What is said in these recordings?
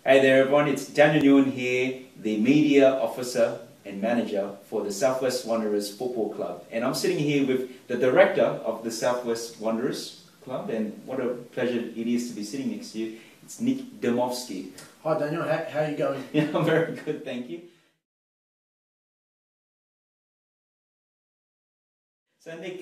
Hey there everyone, it's Daniel Nguyen here, the media officer and manager for the Southwest Wanderers Football Club. And I'm sitting here with the director of the Southwest Wanderers Club, and what a pleasure it is to be sitting next to you. It's Dimovski. Hi Daniel, how are you going? Yeah, I'm very good, thank you. So Nick,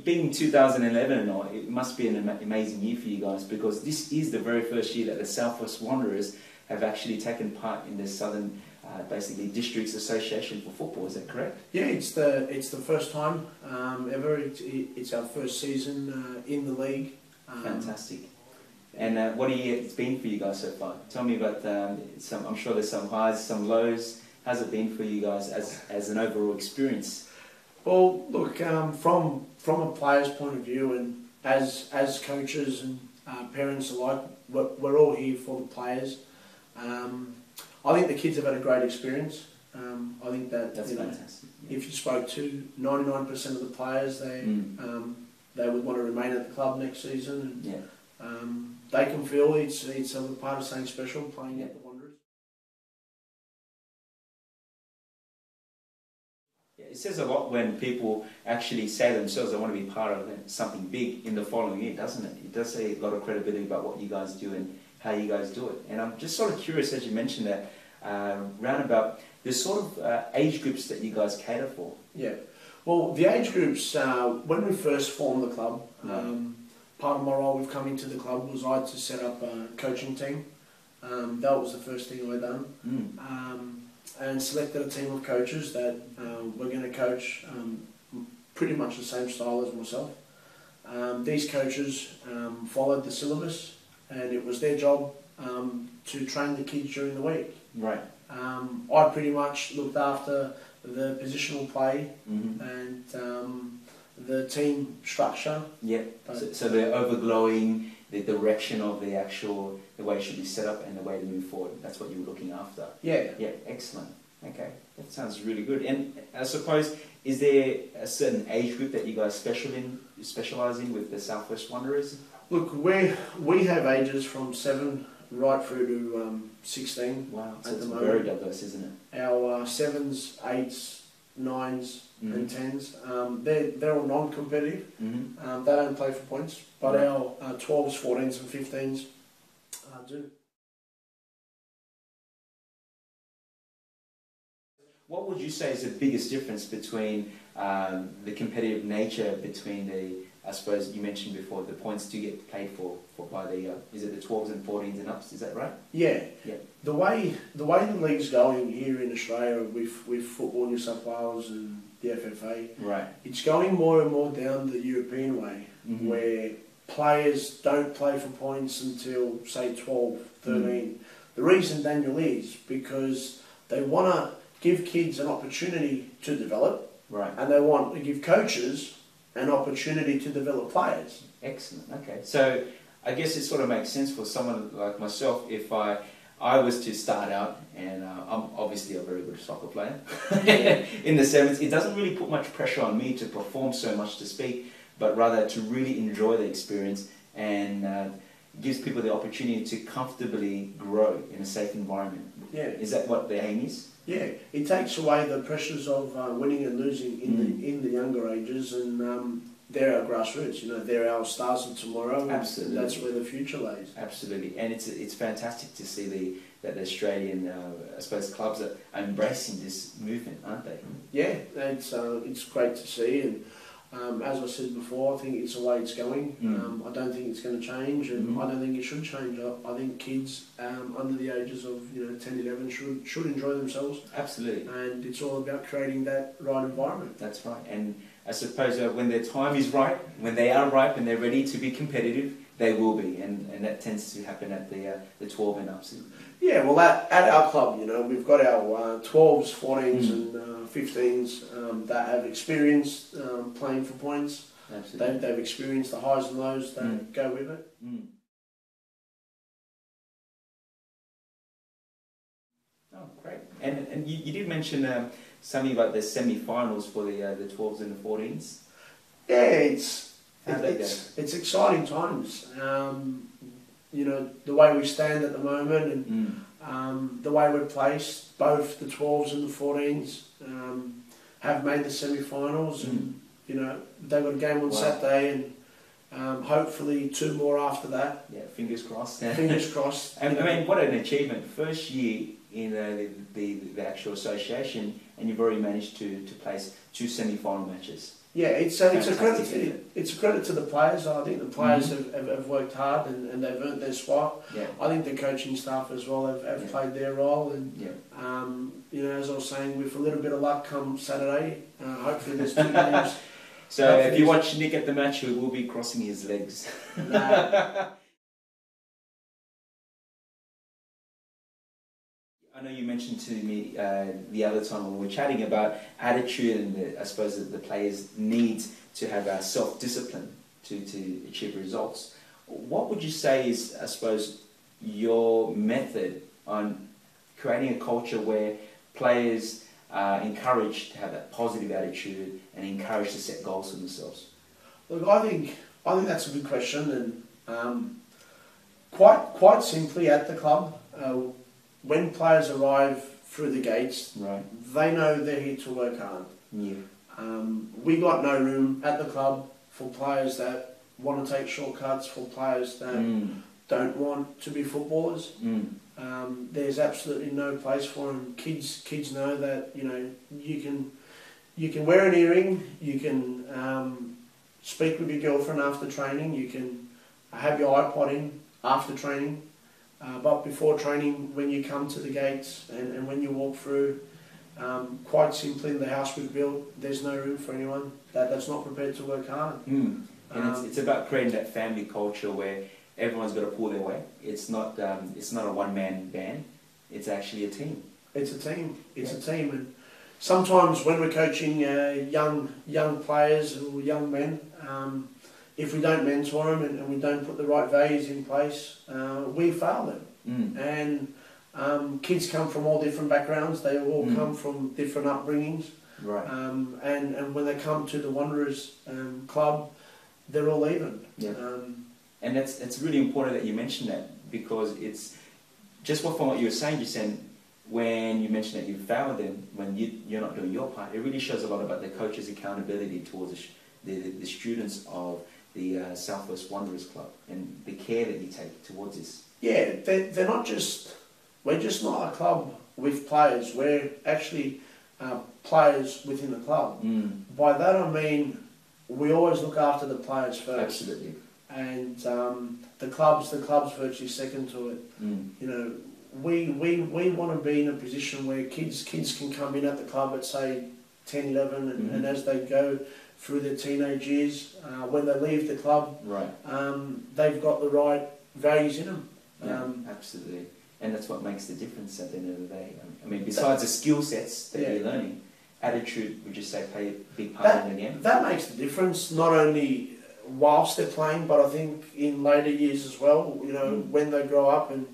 being 2011 and all, it must be an amazing year for you guys, because this is the very first year that the Southwest Wanderers have actually taken part in the Southern, basically Districts Association for Football. Is that correct? Yeah, it's the first time ever. It's our first season in the league. Fantastic. And what a year it's been for you guys so far. Tell me about I'm sure there's some highs, some lows. How's it been for you guys as an overall experience? Well, look, from a player's point of view, and as coaches and parents alike, we're all here for the players. I think the kids have had a great experience. I think that's fantastic. Yeah. If you spoke to 99% of the players, they would want to remain at the club next season. And, they can feel it's a part of something special playing at the Wanderers. Yeah, it says a lot when people actually say themselves they want to be part of something big in the following year, doesn't it? It does say a lot of credibility about what you guys do and how you guys do it. And I'm just sort of curious, as you mentioned that, round about the sort of age groups that you guys cater for. Yeah, well, the age groups, when we first formed the club, part of my role with coming to the club was I had to set up a coaching team. That was the first thing I done. And selected a team of coaches that were going to coach pretty much the same style as myself. These coaches followed the syllabus, and it was their job to train the kids during the week. Right. I pretty much looked after the positional play and the team structure. Yeah. So the overglowing, the direction of the way it should be set up and the way to move forward. That's what you were looking after. Yeah. Yeah, excellent. Okay, that sounds really good. And I suppose, is there a certain age group that you guys specialise in with the Southwest Wanderers? Look, we have ages from 7 right through to 16. Wow, so at it's the moment. very diverse, isn't it? Our 7s, 8s, 9s and 10s, they're all non-competitive. They don't play for points, but our 12s, 14s and 15s do. What would you say is the biggest difference between the competitive nature between I suppose you mentioned before, the points do get paid for by the, is it the 12s and 14s and ups, is that right? Yeah. Yeah. The way the league's going here in Australia with Football New South Wales and the FFA, right, it's going more and more down the European way, where players don't play for points until, say, 12, 13. The reason, Daniel, is because they want to give kids an opportunity to develop, right, and they want to give coaches an opportunity to develop players. Excellent. Okay, so I guess it sort of makes sense for someone like myself if I was to start out, and I'm obviously a very good soccer player in the sevens. It doesn't really put much pressure on me to perform so much to speak, but rather to really enjoy the experience, and gives people the opportunity to comfortably grow in a safe environment. Yeah. Is that what the aim is? Yeah, it takes away the pressures of winning and losing in the younger ages, and they're our grassroots. You know, they're our stars of tomorrow. Absolutely, that's where the future lays. Absolutely, and it's fantastic to see that the Australian, I suppose, clubs are embracing this movement, aren't they? Yeah, it's great to see, and as I said before, I think it's the way it's going. I don't think it's going to change, and I don't think it should change. I think kids under the ages of 10, 11 should enjoy themselves. Absolutely. And it's all about creating that right environment. That's right. And I suppose when their time is right, when they are ripe and they're ready to be competitive, they will be, and that tends to happen at the 12 and ups. Yeah, well, at our club, we've got our 12s, 14s and 15s that have experienced playing for points. Absolutely. They've experienced the highs and lows that go with it. Oh, great. And you did mention something about the semi-finals for the 12s and the 14s. Yeah, it's exciting times. You know, the way we stand at the moment, and The way we're placed, both the 12s and the 14s have made the semi-finals, and you know they've got a game on Saturday, and hopefully 2 more after that. Yeah, fingers crossed. Fingers crossed. And I mean, what an achievement! First year in the actual association, and you've already managed to place 2 semi-final matches. Yeah, it's a credit to the players. I think the players have worked hard, and they've earned their spot. Yeah. I think the coaching staff as well have played their role, and you know, as I was saying, with a little bit of luck come Saturday, hopefully there's 2 games. So if you watch Nick at the match, he will be crossing his legs. Nah. I know you mentioned to me the other time when we were chatting about attitude and I suppose the players need to have self-discipline to achieve results. What would you say is, I suppose, your method on creating a culture where players are encouraged to have that positive attitude and encouraged to set goals for themselves? Look, I think that's a good question, and quite simply at the club. When players arrive through the gates, they know they're here to work hard. Yeah. We got no room at the club for players that want to take shortcuts, for players that don't want to be footballers. There's absolutely no place for them. Kids know that, you know, you can wear an earring, you can speak with your girlfriend after training, you can have your iPod in after training. But before training, when you come to the gates and when you walk through, quite simply, in the house we've built, there's no room for anyone that's not prepared to work hard. And it's about creating that family culture where everyone's got to pull their weight. It's not a one-man band. It's actually a team. It's a team. It's a team. And sometimes when we're coaching young players or young men, if we don't mentor them and we don't put the right values in place, we fail them. And kids come from all different backgrounds. They all come from different upbringings. Right. And when they come to the Wanderers club, they're all even. Yeah. And it's really important that you mention that, because it's just from what you were saying, when you mentioned that you failed them, when you're not doing your part, it really shows a lot about the coach's accountability towards the students of the Southwest Wanderers Club and the care that you take towards this. Yeah, they're not just, we're just not a club with players, we're actually players within the club. By that I mean, we always look after the players first. Absolutely. And the club's virtually second to it. You know, we want to be in a position where kids can come in at the club at say 10, 11, and as they go through their teenage years, when they leave the club, they've got the right values in them. Yeah, absolutely. And that's what makes the difference at the end of the day. I mean, besides the skill sets that you're learning, attitude, would you say, play a big part in the game? That makes the difference, not only whilst they're playing, but I think in later years as well. You know, when they grow up and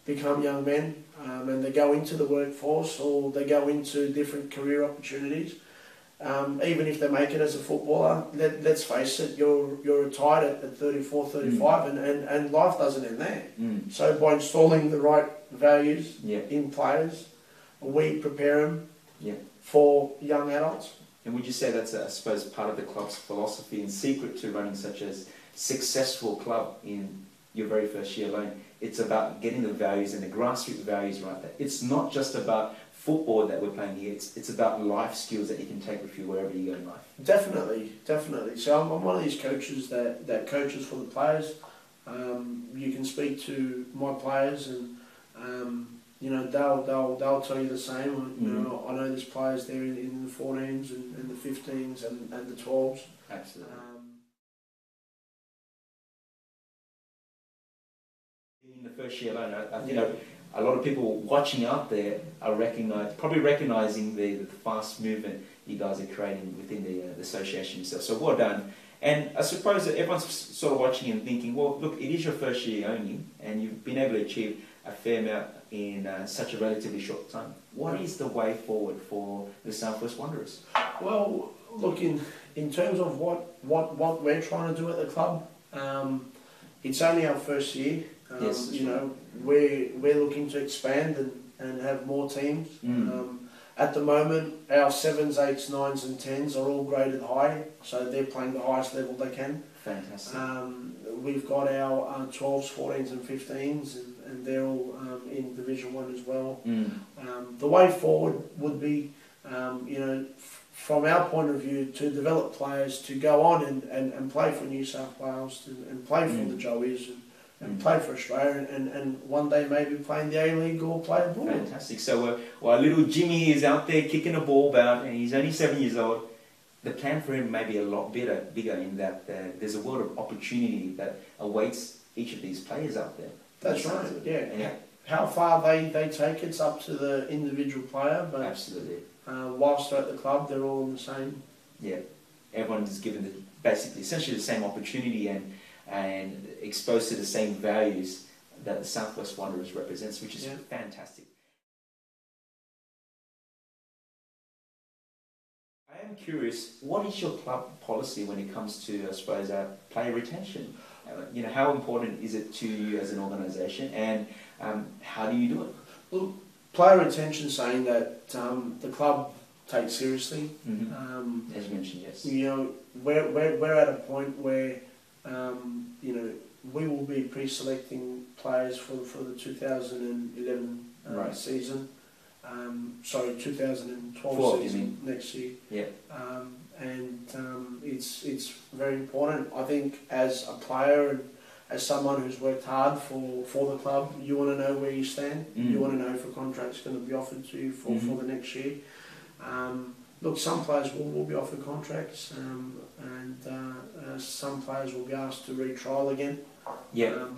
become young men, and they go into the workforce or they go into different career opportunities. Even if they make it as a footballer, let's face it, you're retired at 34, 35, and life doesn't end there. So by installing the right values in players, we prepare them for young adults. And would you say that's, I suppose, part of the club's philosophy and secret to running such a successful club in your very first year alone? It's about getting the values and the grassroots values right there. It's not just about football that we're playing here, it's about life skills that you can take with you wherever you go in life. Definitely. So I'm one of these coaches that coaches for the players. You can speak to my players and you know, they'll tell you the same. You know, I know there's players there in the 14s and the 15s and the 12s. Absolutely. In the first year alone, I think a lot of people watching out there are probably recognising the fast movement you guys are creating within the association yourself. So well done. And I suppose that everyone's sort of watching and thinking, well, look, it is your first year only, and you've been able to achieve a fair amount in such a relatively short time. What is the way forward for the Southwest Wanderers? Well, look, in terms of what we're trying to do at the club, it's only our first year. Yes, you know, we're looking to expand and have more teams. At the moment, our 7s, 8s, 9s and 10s are all graded high, so they're playing the highest level they can. Fantastic. We've got our 12s, 14s and 15s, and they're all in Division 1 as well. The way forward would be, you know, from our point of view, to develop players to go on and play for New South Wales and play for the Joeys and play for Australia and one day maybe play in the A-League or play abroad. Fantastic. So while little Jimmy is out there kicking a ball about and he's only 7 years old, the plan for him may be a lot bigger in that there's a world of opportunity that awaits each of these players out there. That's right, yeah. How far they take it's up to the individual player, but absolutely. Whilst they're at the club, they're all in the same. Yeah, everyone is given essentially the same opportunity and exposed to the same values that the Southwest Wanderers represents, which is fantastic. I am curious, what is your club policy when it comes to, I suppose, player retention? You know, how important is it to you as an organisation, and how do you do it? Look, player retention, saying that the club takes seriously. As you mentioned, yes. You know, we're at a point where you know, we will be pre-selecting players for the 2011 season. Sorry, 2012 season next year. Yeah. It's very important. I think as a player and as someone who's worked hard for the club, you want to know where you stand. You want to know if a contract's going to be offered to you for the next year. Look, some players will be offered contracts, and some players will be asked to retrial again.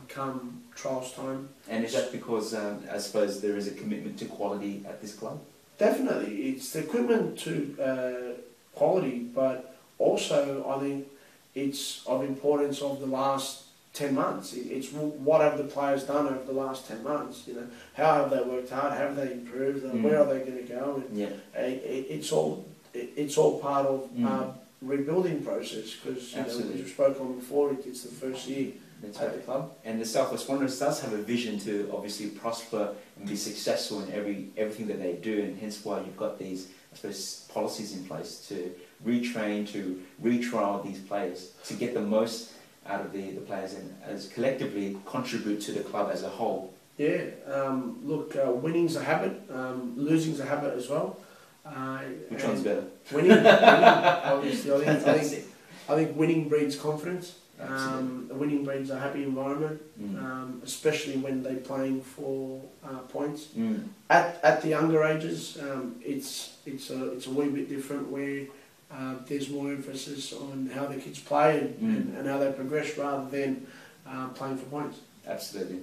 Come trials time. And is that because I suppose there is a commitment to quality at this club? Definitely, it's the commitment to quality, but also I think it's of importance of the last 10 months. It's what have the players done over the last 10 months? You know, how have they worked hard? How have they improved? Where are they going to go? And it's all part of rebuilding process, because you know, as we spoke on before, it's the first year at the club. And the Southwest Wanderers does have a vision to obviously prosper and be successful in everything that they do, and hence why you've got these, I suppose, policies in place to retrain, to retrial these players, to get the most out of the players and as collectively contribute to the club as a whole. Yeah, look, winning's a habit, losing's a habit as well. Which one's better? Winning, obviously. I think winning breeds confidence. Winning breeds a happy environment, especially when they're playing for points. At the younger ages, it's a wee bit different, where there's more emphasis on how the kids play and how they progress rather than playing for points. Absolutely.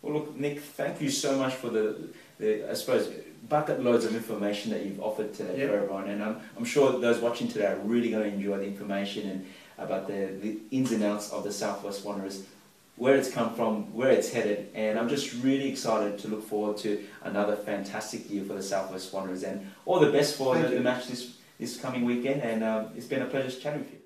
Well, look, Nick, thank you so much for the I suppose, bucket loads of information that you've offered today for everyone, and I'm sure those watching today are really going to enjoy the information and about the ins and outs of the Southwest Wanderers, where it's come from, where it's headed, and I'm just really excited to look forward to another fantastic year for the Southwest Wanderers, and all the best for the match this coming weekend, and it's been a pleasure chatting with you.